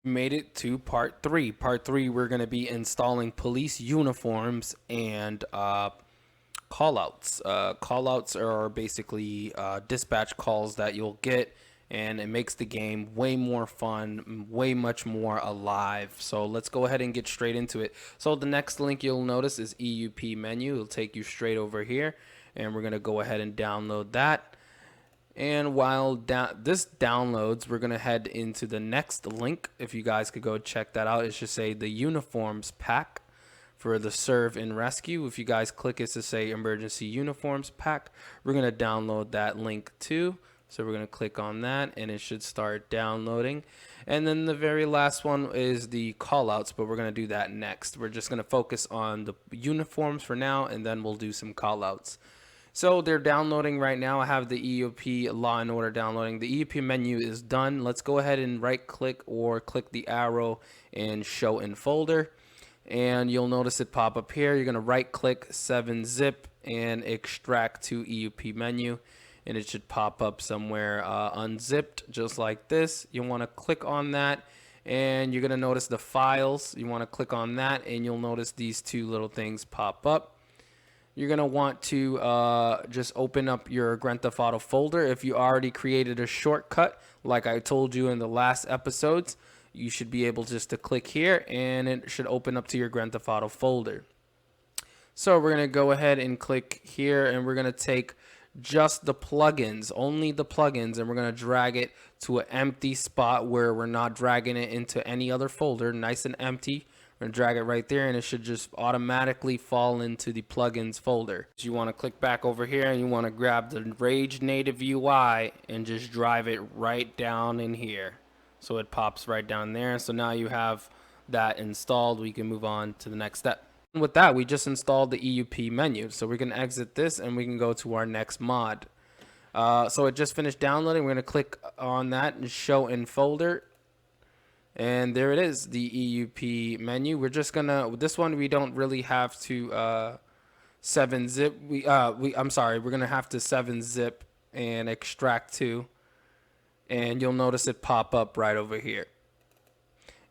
Made it to part 3. Part 3, we're going to be installing police uniforms and callouts. Callouts are basically dispatch calls that you'll get, and it makes the game way more fun, way much more alive. So let's go ahead and get straight into it. So the next link you'll notice is EUP menu. It'll take you straight over here, and we're going to go ahead and download that. And while this downloads, we're going to head into the next link. If you guys could go check that out, it should say the uniforms pack for the serve and rescue. If you guys click it to say emergency uniforms pack, we're going to download that link too. So we're going to click on that and it should start downloading. And then the very last one is the callouts, but we're going to do that next. We're just going to focus on the uniforms for now, and then we'll do some callouts. So they're downloading right now. I have the EUP Law and Order downloading. The EUP menu is done. Let's go ahead and right click or click the arrow and show in folder. And you'll notice it pop up here. You're going to right click 7-zip and extract to EUP menu. And it should pop up somewhere unzipped just like this. You want to click on that. And you're going to notice the files. You want to click on that and you'll notice these two little things pop up. You're going to want to just open up your Grand Theft Auto folder. If you already created a shortcut, like I told you in the last episodes, you should be able just to click here and it should open up to your Grand Theft Auto folder. So we're going to go ahead and click here and we're going to take just the plugins, only the plugins, and we're going to drag it to an empty spot where we're not dragging it into any other folder, nice and empty. We're going to drag it right there and it should just automatically fall into the plugins folder. So you want to click back over here and you want to grab the Rage Native UI and just drive it right down in here. So it pops right down there. So now you have that installed. We can move on to the next step. And with that, we just installed the EUP menu. So we can exit this and we can go to our next mod. So it just finished downloading. We're going to click on that and show in folder. And there it is, the EUP menu. We're just gonna, this one we don't really have to 7-zip. I'm sorry, we're gonna have to 7-zip and extract to, and you'll notice it pop up right over here.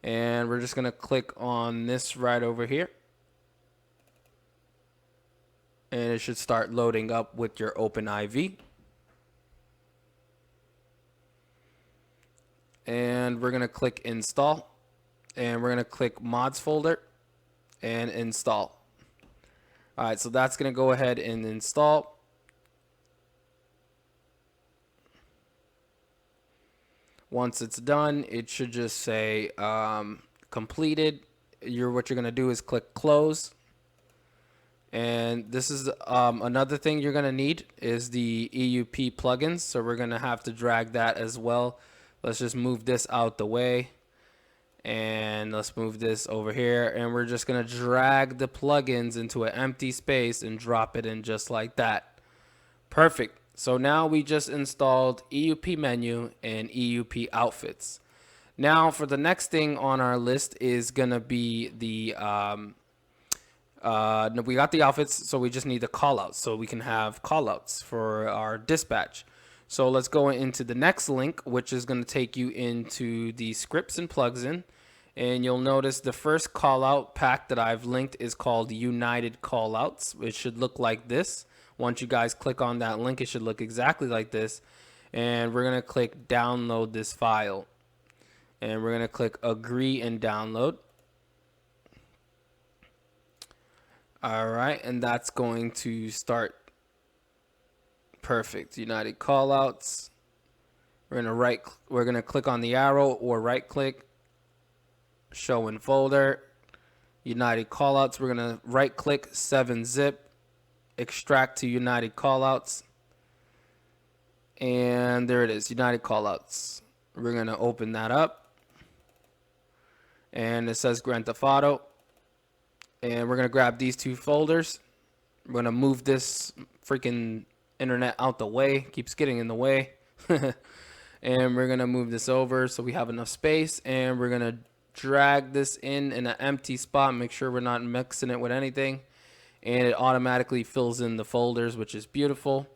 And we're just gonna click on this right over here, and it should start loading up with your OpenIV. And we're going to click install and we're going to click mods folder and install. All right, so that's going to go ahead and install. Once it's done, it should just say completed. What you're going to do is click close. And this is another thing you're going to need is the EUP plugins. So we're going to have to drag that as well. Let's just move this out the way and let's move this over here, and we're just going to drag the plugins into an empty space and drop it in just like that. Perfect. So now we just installed EUP menu and EUP outfits. Now for the next thing on our list is going to be the we got the outfits, so we just need the callouts, so we can have callouts for our dispatch. So let's go into the next link, which is going to take you into the scripts and plugins. And you'll notice the first callout pack that I've linked is called United Callouts. It should look like this. Once you guys click on that link, it should look exactly like this. And we're going to click download this file. And we're going to click agree and download. All right, and that's going to start. Perfect. United Callouts. We're gonna click on the arrow or right click, show in folder, United Callouts. We're gonna right click 7-zip, extract to United Callouts, and there it is, United Callouts. We're gonna open that up, and it says Grand Theft Auto, and we're gonna grab these two folders. We're gonna move this freaking internet out the way, keeps getting in the way. And we're gonna move this over so we have enough space, and we're gonna drag this in an empty spot, make sure we're not mixing it with anything, and it automatically fills in the folders, which is beautiful.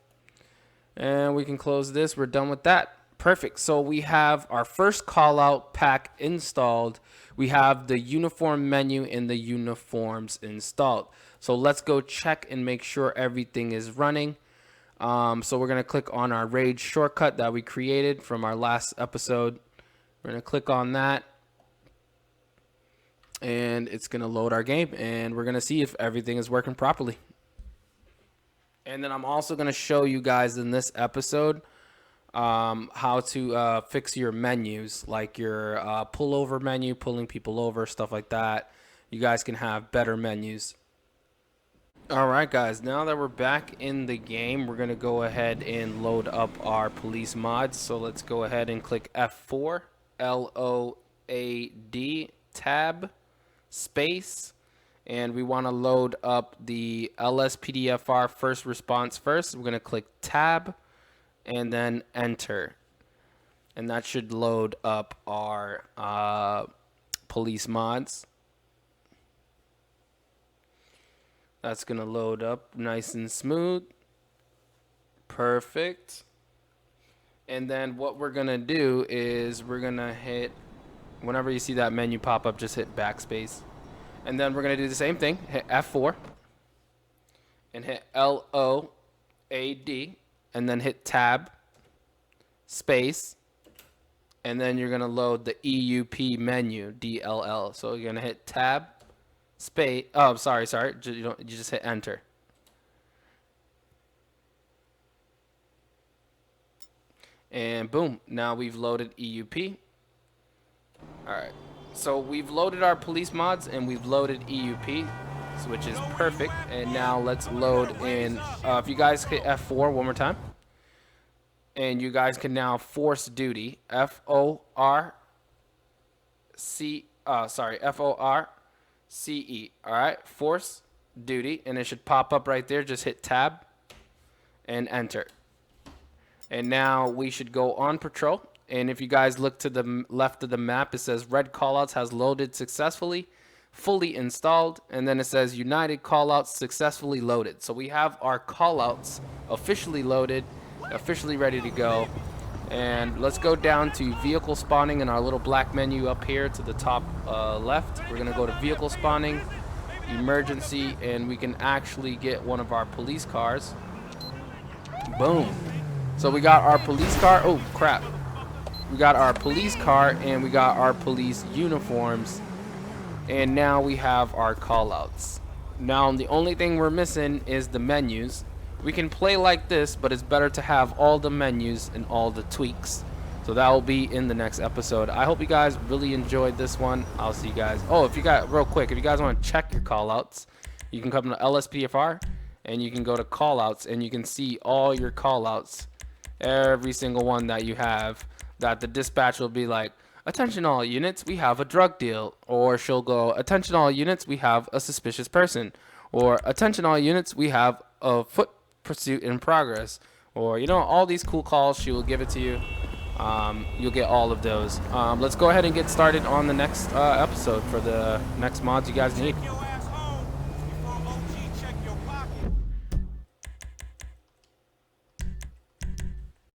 And we can close this. We're done with that. Perfect. So we have our first call out pack installed. We have the uniform menu and the uniforms installed. So let's go check and make sure everything is running. So we're going to click on our RAID shortcut that we created from our last episode. We're going to click on that. And it's going to load our game. And we're going to see if everything is working properly. And then I'm also going to show you guys in this episode how to fix your menus, like your pullover menu, pulling people over, stuff like that. You guys can have better menus. All right, guys, now that we're back in the game, we're going to go ahead and load up our police mods. So let's go ahead and click F4, LOAD, tab, space. And we want to load up the Lspdfr first response first. We're going to click tab and then enter, and that should load up our police mods. That's gonna load up nice and smooth. Perfect. And then what we're gonna do is we're gonna hit, whenever you see that menu pop up, just hit backspace, and then we're gonna do the same thing, hit F4 and hit LOAD, and then hit tab, space, and then you're going to load the EUP menu, DLL. So you're going to hit tab, space, oh, sorry, you just hit enter. And boom, now we've loaded EUP. All right, so we've loaded our police mods and we've loaded EUP, which is perfect. And now let's load in, if you guys hit F4 one more time, and you guys can now force duty, F-O-R-C-E, all right, force duty, and it should pop up right there. Just hit tab and enter. And now we should go on patrol. And if you guys look to the left of the map, it says red callouts has loaded successfully, fully installed, and then it says United callouts successfully loaded. So we have our callouts officially loaded, officially ready to go. And let's go down to vehicle spawning in our little black menu up here to the top left. We're gonna go to vehicle spawning, emergency, and we can actually get one of our police cars. Boom. So we got our police car. Oh crap, we got our police car and we got our police uniforms. And now we have our callouts. Now the only thing we're missing is the menus. We can play like this, but it's better to have all the menus and all the tweaks. So that will be in the next episode. I hope you guys really enjoyed this one. I'll see you guys. Oh, if you got, real quick, if you guys want to check your callouts, you can come to Lspdfr and you can go to callouts and you can see all your callouts, every single one that you have, that the dispatch will be like, attention all units, we have a drug deal. Or she'll go, attention all units, we have a suspicious person. Or attention all units, we have a foot pursuit in progress. Or, you know, all these cool calls, she will give it to you. You'll get all of those. Let's go ahead and get started on the next episode for the next mods you guys need.